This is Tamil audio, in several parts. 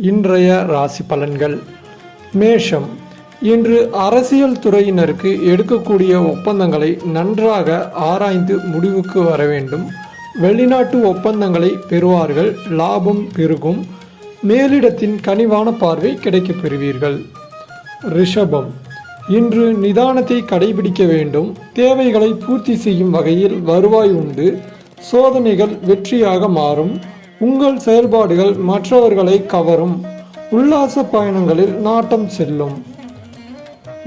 இன்றைய ராசி பலன்கள். மேஷம். இன்று அரசியல் துறையினருக்கு எடுக்கக்கூடிய ஒப்பந்தங்களை நன்றாக ஆராய்ந்து முடிவுக்கு வர வேண்டும். வெளிநாட்டு ஒப்பந்தங்களை பெறுவார்கள். லாபம் பெருகும். மேலிடத்தின் கனிவான பார்வை கிடைக்கப் பெறுவீர்கள். ரிஷபம். இன்று நிதானத்தை கடைபிடிக்க வேண்டும். தேவைகளை பூர்த்தி செய்யும் வகையில் வருவாய் உண்டு. சோதனைகள் வெற்றியாக மாறும். உங்கள் செயல்பாடுகள் மற்றவர்களை கவரும். உல்லாச பயணங்களில் நாட்டம் செல்லும்.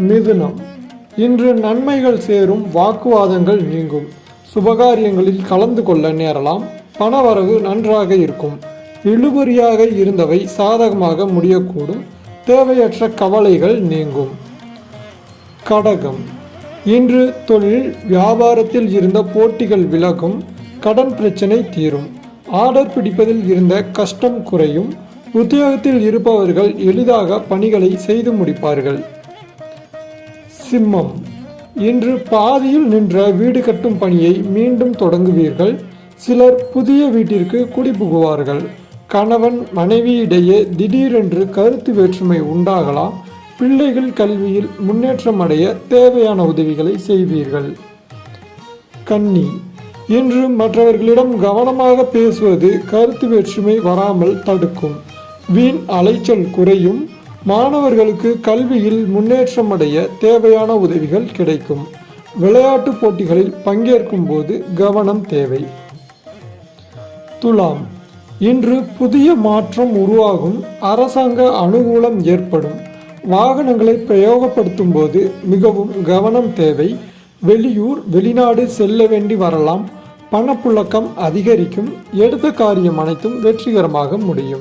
மிதுனம். இன்று நன்மைகள் சேரும். வாக்குவாதங்கள் நீங்கும். சுபகாரியங்களில் கலந்து கொள்ள நேரலாம். பணவரவு நன்றாக இருக்கும். இழுபறியாக இருந்தவை சாதகமாக முடியக்கூடும். தேவையற்ற கவலைகள் நீங்கும். கடகம். இன்று தொழில் வியாபாரத்தில் இருந்த போட்டிகள் விலகும். கடன் பிரச்சனை தீரும். ஆர்டர் பிடிப்பதில் இருந்த கஷ்டம் குறையும். உத்தியோகத்தில் இருப்பவர்கள் எளிதாக பணிகளை செய்து முடிப்பார்கள். சிம்மம். இன்று பாதியில் நின்ற வீடு கட்டும் பணியை மீண்டும் தொடங்குவீர்கள். சிலர் புதிய வீட்டிற்கு குடிபுகுவார்கள். கணவன் மனைவியிடையே திடீரென்று கருத்து வேற்றுமை உண்டாகலாம். பிள்ளைகள் கல்வியில் முன்னேற்றம் அடைய தேவையான உதவிகளை செய்வீர்கள். கன்னி. இன்று மற்றவர்களிடம் கவனமாக பேசுவது கருத்து வேற்றுமை வராமல் தடுக்கும். வீண் அலைச்சல் குறையும். மாணவர்களுக்கு கல்வியில் முன்னேற்றம் அடைய தேவையான உதவிகள் கிடைக்கும். விளையாட்டு போட்டிகளில் பங்கேற்கும் போது கவனம் தேவை. துலாம். இன்று புதிய மாற்றம் உருவாகும். அரசாங்க அனுகூலம் ஏற்படும். வாகனங்களை பிரயோகப்படுத்தும் போது மிகவும் கவனம் தேவை. வெளியூர் வெளிநாடு செல்ல வேண்டி வரலாம். பணப்புழக்கம் அதிகரிக்கும். எடுத்த காரியம் அனைத்தும் வெற்றிகரமாக முடியும்.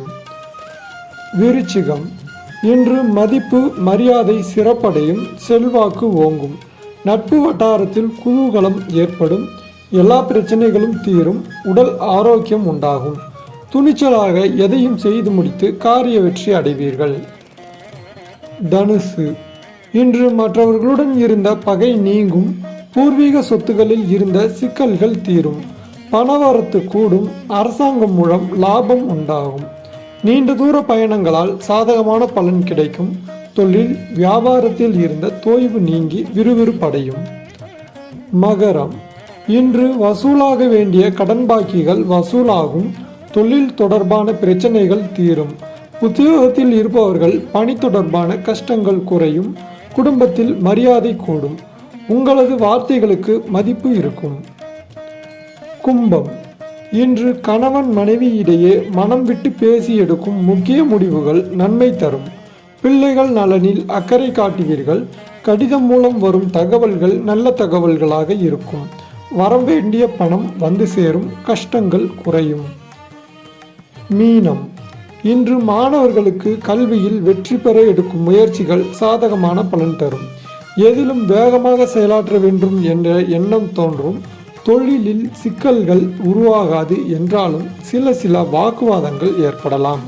விருச்சிகம். இன்று மதிப்பு மரியாதை சிறப்படையும். செல்வாக்கு ஓங்கும். நட்பு வட்டாரத்தில் குதூகலம் ஏற்படும். எல்லா பிரச்சனைகளும் தீரும். உடல் ஆரோக்கியம் உண்டாகும். துணிச்சலாக எதையும் செய்து முடித்து காரிய வெற்றி அடைவீர்கள். தனுசு. இன்று மற்றவர்களுடன் இருந்த பகை நீங்கும். பூர்வீக சொத்துகளில் இருந்த சிக்கல்கள் தீரும். பணவரத்து கூடும். அரசாங்கம் மூலம் லாபம் உண்டாகும். நீண்ட தூர பயணங்களால் சாதகமான பலன் கிடைக்கும். தொழில் வியாபாரத்தில் இருந்த தொய்வு நீங்கி விறுவிறுப்படையும். மகரம். இன்று வசூலாக வேண்டிய கடன் பாக்கிகள் வசூலாகும். தொழில் தொடர்பான பிரச்சனைகள் தீரும். உத்தியோகத்தில் இருப்பவர்கள் பணி தொடர்பான கஷ்டங்கள் குறையும். குடும்பத்தில் மரியாதை கூடும். உங்களது வார்த்தைகளுக்கு மதிப்பு இருக்கும். கும்பம். இன்று கணவன் மனைவி இடையே மனம் விட்டு பேசி எடுக்கும் முக்கிய முடிவுகள் நன்மை தரும். பிள்ளைகள் நலனில் அக்கறை காட்டுவீர்கள். கடிதம் மூலம் வரும் தகவல்கள் நல்ல தகவல்களாக இருக்கும். வரவேண்டிய பணம் வந்து சேரும். கஷ்டங்கள் குறையும். மீனம். இன்று மாணவர்களுக்கு கல்வியில் வெற்றி பெற எடுக்கும் முயற்சிகள் சாதகமான பலன் தரும். எதிலும் வேகமாக செயலாற்ற வேண்டும் என்ற எண்ணம் தோன்றும். தொழிலில் சிக்கல்கள் உருவாகாது என்றாலும் சில வாக்குவாதங்கள் ஏற்படலாம்.